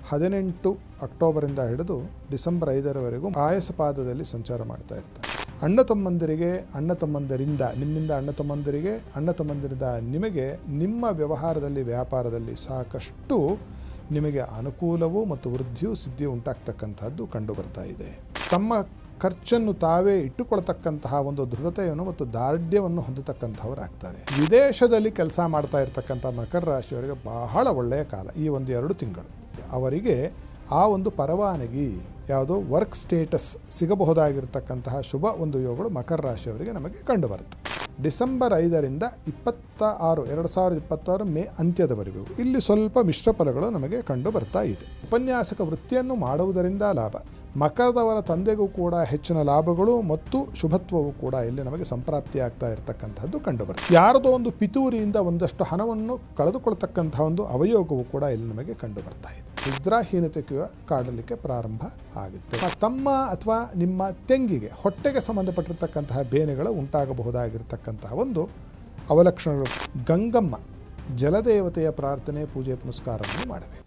18 ಅಕ್ಟೋಬರಿಂದ ಹಿಡಿದು ಡಿಸೆಂಬರ್ 5ರವರೆಗೂ ಆಯಸಪಾದದಲ್ಲಿ ಸಂಚಾರ ಮಾಡ್ತಾ ಇರ್ತಾರೆ. ಅಣ್ಣ ತಮ್ಮಂದರಿಂದ ನಿಮ್ಮಿಂದ ಅಣ್ಣ ತಮ್ಮಂದರಿಂದ ನಿಮಗೆ ನಿಮ್ಮ ವ್ಯವಹಾರದಲ್ಲಿ ವ್ಯಾಪಾರದಲ್ಲಿ ಸಾಕಷ್ಟು ನಿಮಗೆ ಅನುಕೂಲವೂ ಮತ್ತು ವೃದ್ಧಿಯೂ ಸಿದ್ಧಿಯೂ ಉಂಟಾಗ್ತಕ್ಕಂಥದ್ದು ಕಂಡು ಬರ್ತಾ ಇದೆ. ತಮ್ಮ ಖರ್ಚನ್ನು ತಾವೇ ಇಟ್ಟುಕೊಳ್ತಕ್ಕಂತಹ ಒಂದು ದೃಢತೆಯನ್ನು ಮತ್ತು ದಾರ್ಢ್ಯವನ್ನು ಹೊಂದತಕ್ಕಂಥವರಾಗ್ತಾರೆ. ವಿದೇಶದಲ್ಲಿ ಕೆಲಸ ಮಾಡ್ತಾ ಇರ್ತಕ್ಕಂಥ ಮಕರ ರಾಶಿಯವರಿಗೆ ಬಹಳ ಒಳ್ಳೆಯ ಕಾಲ ಈ 1-2 ತಿಂಗಳು. ಅವರಿಗೆ ಆ ಒಂದು ಪರವಾನಗಿ ಯಾವುದೋ ವರ್ಕ್ ಸ್ಟೇಟಸ್ ಸಿಗಬಹುದಾಗಿರ್ತಕ್ಕಂತಹ ಶುಭ ಒಂದು ಯೋಗಗಳು ಮಕರ ರಾಶಿಯವರಿಗೆ ನಮಗೆ ಕಂಡು ಬರುತ್ತೆ. ಡಿಸೆಂಬರ್ 5ರಿಂದ 2026 ಮೇ ಅಂತ್ಯದವರೆಗೂ ಇಲ್ಲಿ ಸ್ವಲ್ಪ ಮಿಶ್ರ ಫಲಗಳು ನಮಗೆ ಕಂಡು ಬರ್ತಾ ಇದೆ. ಉಪನ್ಯಾಸಕ ವೃತ್ತಿಯನ್ನು ಮಾಡುವುದರಿಂದ ಲಾಭ, ಮಕರದವರ ತಂದೆಗೂ ಕೂಡ ಹೆಚ್ಚಿನ ಲಾಭಗಳು ಮತ್ತು ಶುಭತ್ವವು ಕೂಡ ಇಲ್ಲಿ ನಮಗೆ ಸಂಪ್ರಾಪ್ತಿಯಾಗ್ತಾ ಇರತಕ್ಕಂಥದ್ದು ಕಂಡುಬರುತ್ತೆ. ಯಾರದೋ ಒಂದು ಪಿತೂರಿಯಿಂದ ಒಂದಷ್ಟು ಹಣವನ್ನು ಕಳೆದುಕೊಳ್ತಕ್ಕಂತಹ ಒಂದು ಅವಯೋಗವು ಕೂಡ ಇಲ್ಲಿ ನಮಗೆ ಕಂಡು ಬರ್ತಾ ಇದೆ. ನಿದ್ರಾಹೀನತೆ ಕಾಡಲಿಕ್ಕೆ ಪ್ರಾರಂಭ ಆಗುತ್ತೆ. ತಮ್ಮ ಅಥವಾ ನಿಮ್ಮ ತೆಂಗಿಗೆ ಹೊಟ್ಟೆಗೆ ಸಂಬಂಧಪಟ್ಟಿರ್ತಕ್ಕಂತಹ ಬೇನೆಗಳು ಉಂಟಾಗಬಹುದಾಗಿರ್ತಕ್ಕಂತಹ ಒಂದು ಅವಲಕ್ಷಣಗಳು. ಗಂಗಮ್ಮ ಜಲದೇವತೆಯ ಪ್ರಾರ್ಥನೆ ಪೂಜೆ ಪುನಸ್ಕಾರವನ್ನು ಮಾಡಬೇಕು.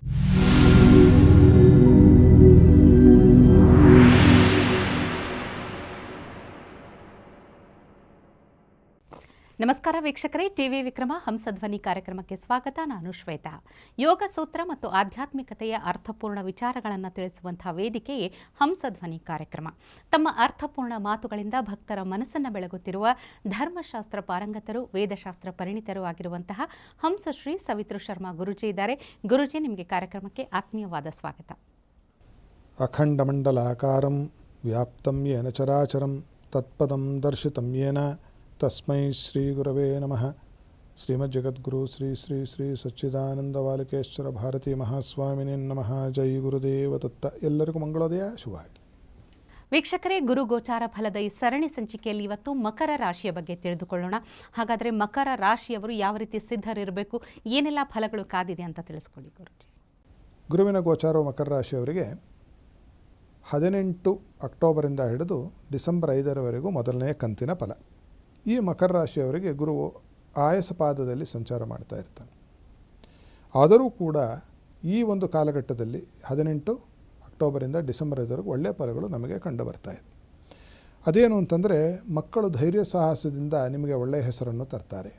ನಮಸ್ಕಾರ ವೀಕ್ಷಕರೇ, ಟಿವಿ ವಿಕ್ರಮ ಹಂಸಧ್ವನಿ ಕಾರ್ಯಕ್ರಮಕ್ಕೆ ಸ್ವಾಗತ. ನಾನು ಶ್ವೇತಾ. ಯೋಗ ಸೂತ್ರ ಮತ್ತು ಆಧ್ಯಾತ್ಮಿಕತೆಯ ಅರ್ಥಪೂರ್ಣ ವಿಚಾರಗಳನ್ನು ತಿಳಿಸುವಂತಹ ವೇದಿಕೆಯೇ ಹಂಸಧ್ವನಿ ಕಾರ್ಯಕ್ರಮ. ತಮ್ಮ ಅರ್ಥಪೂರ್ಣ ಮಾತುಗಳಿಂದ ಭಕ್ತರ ಮನಸ್ಸನ್ನು ಬೆಳಗುತ್ತಿರುವ ಧರ್ಮಶಾಸ್ತ್ರ ಪಾರಂಗತರು, ವೇದಶಾಸ್ತ್ರ ಪರಿಣಿತರು ಆಗಿರುವಂತಹ ಹಂಸಶ್ರೀ ಸವಿತೃ ಶರ್ಮಾ ಗುರುಜಿ ಇದ್ದಾರೆ. ಗುರುಜಿ, ನಿಮಗೆ ಕಾರ್ಯಕ್ರಮಕ್ಕೆ ಆತ್ಮೀಯವಾದ ಸ್ವಾಗತ. ಅಖಂಡಮಂಡಲಾಕಾರಂ ವ್ಯಾಪ್ತಂ ಯೇನ ಚರಾಚರಂ ತತ್ಪದಂ ದರ್ಶಿತಂ ಯೇನ ತಸ್ಮೈ ಶ್ರೀ ಗುರವೇ ನಮಃ. ಶ್ರೀಮಜ್ಜಗದ್ಗುರು ಶ್ರೀ ಶ್ರೀ ಶ್ರೀ ಸಚ್ಚಿದಾನಂದ ಬಾಲಕೇಶ್ವರ ಭಾರತೀ ಮಹಾಸ್ವಾಮಿನೇ ನಮಃ. ಜೈ ಗುರುದೇವ ದತ್ತ. ಎಲ್ಲರಿಗೂ ಮಂಗಳೋದಯ, ಶುಭವಾಗಿ. ವೀಕ್ಷಕರೇ, ಗುರು ಗೋಚಾರ ಫಲದ ಈ ಸರಣಿ ಸಂಚಿಕೆಯಲ್ಲಿ ಇವತ್ತು ಮಕರ ರಾಶಿಯ ಬಗ್ಗೆ ತಿಳಿದುಕೊಳ್ಳೋಣ. ಹಾಗಾದರೆ ಮಕರ ರಾಶಿಯವರು ಯಾವ ರೀತಿ ಸಿದ್ಧರಿರಬೇಕು, ಏನೆಲ್ಲ ಫಲಗಳು ಕಾದಿದೆ ಅಂತ ತಿಳಿಸ್ಕೊಳ್ಳಿ ಗುರುಜಿ. ಗುರುವಿನ ಗೋಚಾರವು ಮಕರ ರಾಶಿಯವರಿಗೆ 18 ಅಕ್ಟೋಬರಿಂದ ಹಿಡಿದು ಡಿಸೆಂಬರ್ 5ರವರೆಗೂ ಮೊದಲನೆಯ ಕಂತಿನ ಫಲ. ಈ ಮಕರ ರಾಶಿಯವರಿಗೆ ಗುರುವು ಆಯಸಪಾದದಲ್ಲಿ ಸಂಚಾರ ಮಾಡ್ತಾ ಇರ್ತಾನೆ. ಆದರೂ ಕೂಡ ಈ ಒಂದು ಕಾಲಘಟ್ಟದಲ್ಲಿ 18 ಅಕ್ಟೋಬರಿಂದ ಡಿಸೆಂಬರ್ 5ರವರೆಗೂ ಒಳ್ಳೆಯ ಫಲಗಳು ನಮಗೆ ಕಂಡು ಬರ್ತಾ ಇದೆ. ಅದೇನು ಅಂತಂದರೆ, ಮಕ್ಕಳು ಧೈರ್ಯ ಸಾಹಸದಿಂದ ನಿಮಗೆ ಒಳ್ಳೆಯ ಹೆಸರನ್ನು ತರ್ತಾರೆ.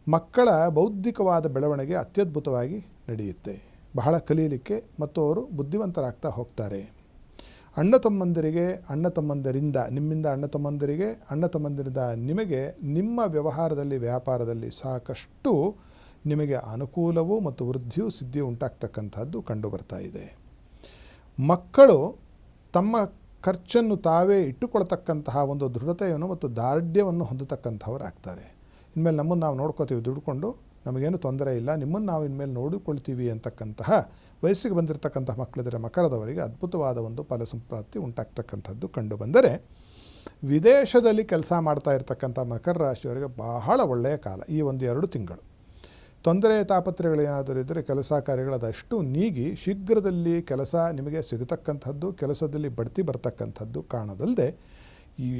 ಮಕ್ಕಳ ಬೌದ್ಧಿಕವಾದ ಬೆಳವಣಿಗೆ ಅತ್ಯದ್ಭುತವಾಗಿ ನಡೆಯುತ್ತೆ. ಬಹಳ ಕಲೀಲಿಕ್ಕೆ ಮತ್ತು ಅವರು ಬುದ್ಧಿವಂತರಾಗ್ತಾ ಹೋಗ್ತಾರೆ. ಅಣ್ಣ ತಮ್ಮಂದರಿಂದ ನಿಮ್ಮಿಂದ ಅಣ್ಣ ತಮ್ಮಂದರಿಂದ ನಿಮಗೆ ನಿಮ್ಮ ವ್ಯವಹಾರದಲ್ಲಿ ವ್ಯಾಪಾರದಲ್ಲಿ ಸಾಕಷ್ಟು ನಿಮಗೆ ಅನುಕೂಲವೂ ಮತ್ತು ವೃದ್ಧಿಯೂ ಸಿದ್ಧಿಯೂ ಉಂಟಾಗ್ತಕ್ಕಂಥದ್ದು ಕಂಡು ಬರ್ತಾ ಇದೆ. ಮಕ್ಕಳು ತಮ್ಮ ಖರ್ಚನ್ನು ತಾವೇ ಇಟ್ಟುಕೊಳ್ತಕ್ಕಂತಹ ಒಂದು ದೃಢತೆಯನ್ನು ಮತ್ತು ದಾರ್ಢ್ಯವನ್ನು ಹೊಂದತಕ್ಕಂಥವರಾಗ್ತಾರೆ. ಇನ್ಮೇಲೆ ನಮ್ಮನ್ನು ನಾವು ನೋಡ್ಕೋತೀವಿ, ದುಡ್ಕೊಂಡು ನಮಗೇನು ತೊಂದರೆ ಇಲ್ಲ, ನಿಮ್ಮನ್ನು ನಾವು ಇನ್ಮೇಲೆ ನೋಡಿಕೊಳ್ತೀವಿ ಅಂತಕ್ಕಂತಹ ವಯಸ್ಸಿಗೆ ಬಂದಿರತಕ್ಕಂತಹ ಮಕ್ಕಳಿದ್ರೆ ಮಕರದವರಿಗೆ ಅದ್ಭುತವಾದ ಒಂದು ಫಲ ಸಂಪ್ರಾಪ್ತಿ ಉಂಟಾಗ್ತಕ್ಕಂಥದ್ದು ಕಂಡು ಬಂದರೆ, ವಿದೇಶದಲ್ಲಿ ಕೆಲಸ ಮಾಡ್ತಾ ಇರ್ತಕ್ಕಂಥ ಮಕರ ರಾಶಿಯವರಿಗೆ ಬಹಳ ಒಳ್ಳೆಯ ಕಾಲ ಈ 1-2 ತಿಂಗಳು. ತೊಂದರೆ ತಾಪತ್ರೆಗಳೇನಾದರೂ ಇದ್ದರೆ ಕೆಲಸ ಕಾರ್ಯಗಳದಷ್ಟು ನೀಗಿ ಶೀಘ್ರದಲ್ಲಿ ಕೆಲಸ ನಿಮಗೆ ಸಿಗತಕ್ಕಂಥದ್ದು, ಕೆಲಸದಲ್ಲಿ ಬಡ್ತಿ ಬರ್ತಕ್ಕಂಥದ್ದು ಕಾಣದಲ್ಲದೆ,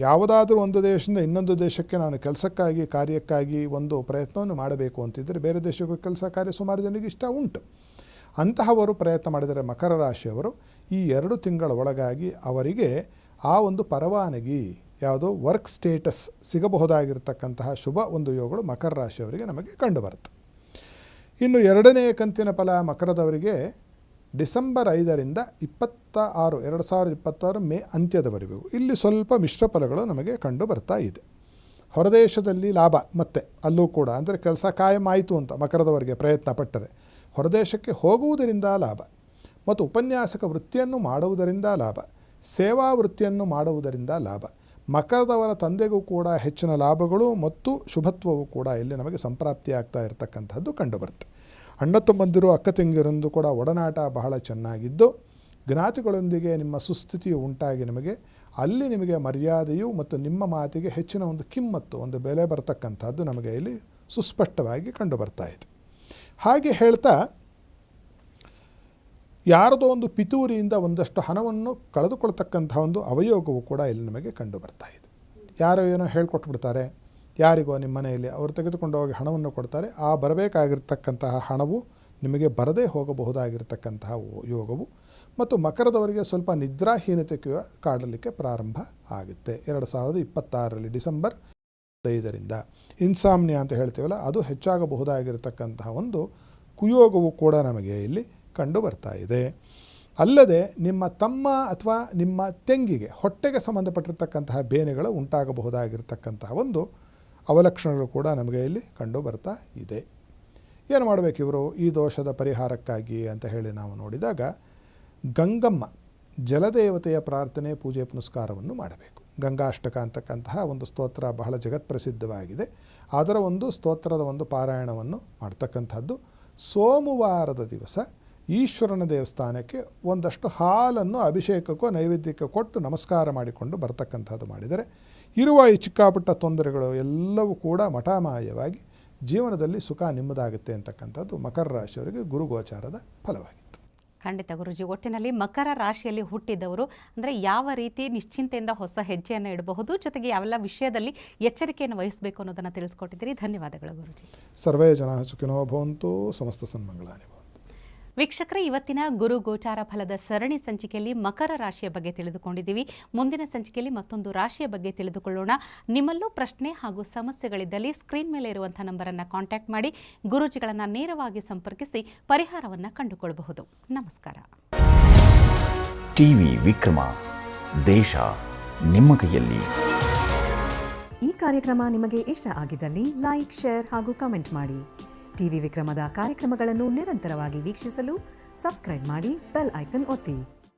ಯಾವುದಾದ್ರೂ ಒಂದು ದೇಶದಿಂದ ಇನ್ನೊಂದು ದೇಶಕ್ಕೆ ನಾನು ಕೆಲಸಕ್ಕಾಗಿ ಕಾರ್ಯಕ್ಕಾಗಿ ಒಂದು ಪ್ರಯತ್ನವನ್ನು ಮಾಡಬೇಕು ಅಂತಿದ್ದರೆ ಬೇರೆ ದೇಶಕ್ಕೂ ಕೆಲಸ ಕಾರ್ಯ ಸುಮಾರು ಜನರಿಗೆ ಇಷ್ಟ ಉಂಟು. ಅಂತಹವರು ಪ್ರಯತ್ನ ಮಾಡಿದರೆ ಮಕರ ರಾಶಿಯವರು ಈ 2 ತಿಂಗಳ ಒಳಗಾಗಿ ಅವರಿಗೆ ಆ ಒಂದು ಪರವಾನಗಿ ಯಾವುದೋ ವರ್ಕ್ ಸ್ಟೇಟಸ್ ಸಿಗಬಹುದಾಗಿರ್ತಕ್ಕಂತಹ ಶುಭ ಒಂದು ಯೋಗಗಳು ಮಕರ ರಾಶಿಯವರಿಗೆ ನಮಗೆ ಕಂಡುಬರುತ್ತೆ. ಇನ್ನು 2ನೇ ಕಂತಿನ ಫಲ ಮಕರದವರಿಗೆ ಡಿಸೆಂಬರ್ 5ರಿಂದ 2026 ಮೇ ಅಂತ್ಯದವರೆಗೂ ಇಲ್ಲಿ ಸ್ವಲ್ಪ ಮಿಶ್ರ ಫಲಗಳು ನಮಗೆ ಕಂಡು ಬರ್ತಾ ಇದೆ. ಹೊರದೇಶದಲ್ಲಿ ಲಾಭ, ಮತ್ತು ಅಲ್ಲೂ ಕೂಡ ಅಂದರೆ ಕೆಲಸ ಕಾಯಂ ಆಯಿತು ಅಂತ ಮಕರದವರಿಗೆ ಪ್ರಯತ್ನ ಪಟ್ಟರೆ ಹೊರದೇಶಕ್ಕೆ ಹೋಗುವುದರಿಂದ ಲಾಭ, ಮತ್ತು ಉಪನ್ಯಾಸಕ ವೃತ್ತಿಯನ್ನು ಮಾಡುವುದರಿಂದ ಲಾಭ, ಸೇವಾ ವೃತ್ತಿಯನ್ನು ಮಾಡುವುದರಿಂದ ಲಾಭ, ಮಕರದವರ ತಂದೆಗೂ ಕೂಡ ಹೆಚ್ಚಿನ ಲಾಭಗಳು ಮತ್ತು ಶುಭತ್ವವು ಕೂಡ ಇಲ್ಲಿ ನಮಗೆ ಸಂಪ್ರಾಪ್ತಿಯಾಗ್ತಾ ಇರತಕ್ಕಂಥದ್ದು ಕಂಡುಬರುತ್ತೆ. ಅಣ್ಣ ತಮ್ಮಂದಿರು ಅಕ್ಕ ತಂಗಿಯರೊಂದು ಕೂಡ ಒಡನಾಟ ಬಹಳ ಚೆನ್ನಾಗಿದ್ದು, ಜ್ಞಾತಿಗಳೊಂದಿಗೆ ನಿಮ್ಮ ಸುಸ್ಥಿತಿಯು ಉಂಟಾಗಿ ಅಲ್ಲಿ ನಿಮಗೆ ಮರ್ಯಾದೆಯು ಮತ್ತು ನಿಮ್ಮ ಮಾತಿಗೆ ಹೆಚ್ಚಿನ ಒಂದು ಕಿಮ್ಮತ್ತು, ಒಂದು ಬೆಲೆ ಬರ್ತಕ್ಕಂಥದ್ದು ನಮಗೆ ಇಲ್ಲಿ ಸುಸ್ಪಷ್ಟವಾಗಿ ಕಂಡು ಬರ್ತಾ ಇದೆ. ಹಾಗೆ ಹೇಳ್ತಾ, ಯಾರದೋ ಒಂದು ಪಿತೂರಿಯಿಂದ ಒಂದಷ್ಟು ಹಣವನ್ನು ಕಳೆದುಕೊಳ್ತಕ್ಕಂಥ ಒಂದು ಅವಯೋಗವು ಕೂಡ ಇಲ್ಲಿ ನಮಗೆ ಕಂಡು ಬರ್ತಾ ಇದೆ. ಯಾರೋ ಏನೋ ಹೇಳ್ಕೊಟ್ಬಿಡ್ತಾರೆ, ಯಾರಿಗೋ ನಿಮ್ಮ ಮನೆಯಲ್ಲಿ ಅವರು ತೆಗೆದುಕೊಂಡು ಹೋಗಿ ಹಣವನ್ನು ಕೊಡ್ತಾರೆ. ಆ ಬರಬೇಕಾಗಿರ್ತಕ್ಕಂತಹ ಹಣವು ನಿಮಗೆ ಬರದೇ ಹೋಗಬಹುದಾಗಿರ್ತಕ್ಕಂತಹ ಯೋಗವು. ಮತ್ತು ಮಕರದವರಿಗೆ ಸ್ವಲ್ಪ ನಿದ್ರಾಹೀನತೆ ಕಾಡಲಿಕ್ಕೆ ಪ್ರಾರಂಭ ಆಗುತ್ತೆ 2026 ಡಿಸೆಂಬರ್ 5ರಿಂದ. ಇನ್ಸಾಮ್ನಿಯಾ ಅಂತ ಹೇಳ್ತೀವಲ್ಲ, ಅದು ಹೆಚ್ಚಾಗಬಹುದಾಗಿರತಕ್ಕಂತಹ ಒಂದು ಕುಯೋಗವು ಕೂಡ ನಮಗೆ ಇಲ್ಲಿ ಕಂಡು ಬರ್ತಾ ಇದೆ. ಅಲ್ಲದೆ ನಿಮ್ಮ ತಮ್ಮ ಅಥವಾ ನಿಮ್ಮ ತಂಗಿಗೆ ಹೊಟ್ಟೆಗೆ ಸಂಬಂಧಪಟ್ಟಿರ್ತಕ್ಕಂತಹ ಬೇನೆಗಳು ಉಂಟಾಗಬಹುದಾಗಿರ್ತಕ್ಕಂತಹ ಒಂದು ಅವಲಕ್ಷಣಗಳು ಕೂಡ ನಮಗೆ ಇಲ್ಲಿ ಕಂಡು ಬರ್ತಾ ಇದೆ. ಏನು ಮಾಡಬೇಕು ಇವರು ಈ ದೋಷದ ಪರಿಹಾರಕ್ಕಾಗಿ ಅಂತ ಹೇಳಿ ನಾವು ನೋಡಿದಾಗ, ಗಂಗಮ್ಮ ಜಲದೇವತೆಯ ಪ್ರಾರ್ಥನೆ, ಪೂಜೆ ಪುನಸ್ಕಾರವನ್ನು ಮಾಡಬೇಕು. ಗಂಗಾಷ್ಟಕ ಅಂತಕ್ಕಂತಹ ಒಂದು ಸ್ತೋತ್ರ ಬಹಳ ಜಗತ್ಪ್ರಸಿದ್ಧವಾಗಿದೆ. ಅದರ ಒಂದು ಸ್ತೋತ್ರದ ಒಂದು ಪಾರಾಯಣವನ್ನು ಮಾಡ್ತಕ್ಕಂಥದ್ದು. ಸೋಮವಾರದ ದಿವಸ ಈಶ್ವರನ ದೇವಸ್ಥಾನಕ್ಕೆ ಒಂದಷ್ಟು ಹಾಲನ್ನು ಅಭಿಷೇಕಕ್ಕೋ ನೈವೇದ್ಯಕ್ಕೆ ಕೊಟ್ಟು ನಮಸ್ಕಾರ ಮಾಡಿಕೊಂಡು ಬರ್ತಕ್ಕಂಥದ್ದು ಮಾಡಿದರೆ ಇರುವ ಈ ಚಿಕ್ಕಾಪುಟ್ಟ ತೊಂದರೆಗಳು ಎಲ್ಲವೂ ಕೂಡ ಮಠಾಮಾಯವಾಗಿ ಜೀವನದಲ್ಲಿ ಸುಖ ನಿಮ್ಮದಾಗುತ್ತೆ ಅಂತಕ್ಕಂಥದ್ದು ಮಕರ ರಾಶಿಯವರಿಗೆ ಗುರುಗೋಚಾರದ ಫಲವಾಗಿತ್ತು. ಖಂಡಿತ ಗುರುಜಿ. ಒಟ್ಟಿನಲ್ಲಿ ಮಕರ ರಾಶಿಯಲ್ಲಿ ಹುಟ್ಟಿದವರು ಅಂದರೆ ಯಾವ ರೀತಿ ನಿಶ್ಚಿಂತೆಯಿಂದ ಹೊಸ ಹೆಜ್ಜೆಯನ್ನು ಇಡಬಹುದು, ಜೊತೆಗೆ ಯಾವೆಲ್ಲ ವಿಷಯದಲ್ಲಿ ಎಚ್ಚರಿಕೆಯನ್ನು ವಹಿಸಬೇಕು ಅನ್ನೋದನ್ನು ತಿಳಿಸ್ಕೊಟ್ಟಿದ್ದೀರಿ. ಧನ್ಯವಾದಗಳು ಗುರುಜಿ. ಸರ್ವೇ ಜನ ಸುಖಿನೋ ಭವಂತು, ಸಮಸ್ತ ಸನ್ಮಂಗಳಾನಿ ಭವಂತು. ವೀಕ್ಷಕರೇ, ಇವತ್ತಿನ ಗುರು ಗೋಚಾರ ಫಲದ ಸರಣಿ ಸಂಚಿಕೆಯಲ್ಲಿ ಮಕರ ರಾಶಿಯ ಬಗ್ಗೆ ತಿಳಿದುಕೊಂಡಿದ್ದೀವಿ. ಮುಂದಿನ ಸಂಚಿಕೆಯಲ್ಲಿ ಮತ್ತೊಂದು ರಾಶಿಯ ಬಗ್ಗೆ ತಿಳಿದುಕೊಳ್ಳೋಣ. ನಿಮ್ಮಲ್ಲೂ ಪ್ರಶ್ನೆ ಹಾಗೂ ಸಮಸ್ಯೆಗಳಿದ್ದಲ್ಲಿ ಸ್ಕ್ರೀನ್ ಮೇಲೆ ಇರುವಂಥ ನಂಬರನ್ನು ಕಾಂಟ್ಯಾಕ್ಟ್ ಮಾಡಿ ಗುರೂಜಿಗಳನ್ನು ನೇರವಾಗಿ ಸಂಪರ್ಕಿಸಿ ಪರಿಹಾರವನ್ನು ಕಂಡುಕೊಳ್ಳಬಹುದು. ನಮಸ್ಕಾರ. ಟಿವಿ ವಿಕ್ರಮ, ದೇಶ ನಿಮ್ಮ ಕೈಯಲ್ಲಿ. ಈ ಕಾರ್ಯಕ್ರಮ ನಿಮಗೆ ಇಷ್ಟ ಆಗಿದ್ದಲ್ಲಿ ಲೈಕ್, ಶೇರ್ ಹಾಗೂ ಕಮೆಂಟ್ ಮಾಡಿ. ಟಿವಿ ವಿಕ್ರಮದ ಕಾರ್ಯಕ್ರಮಗಳನ್ನು ನಿರಂತರವಾಗಿ ವೀಕ್ಷಿಸಲು ಸಬ್ಸ್ಕ್ರೈಬ್ ಮಾಡಿ, ಬೆಲ್ ಐಕನ್ ಒತ್ತಿ.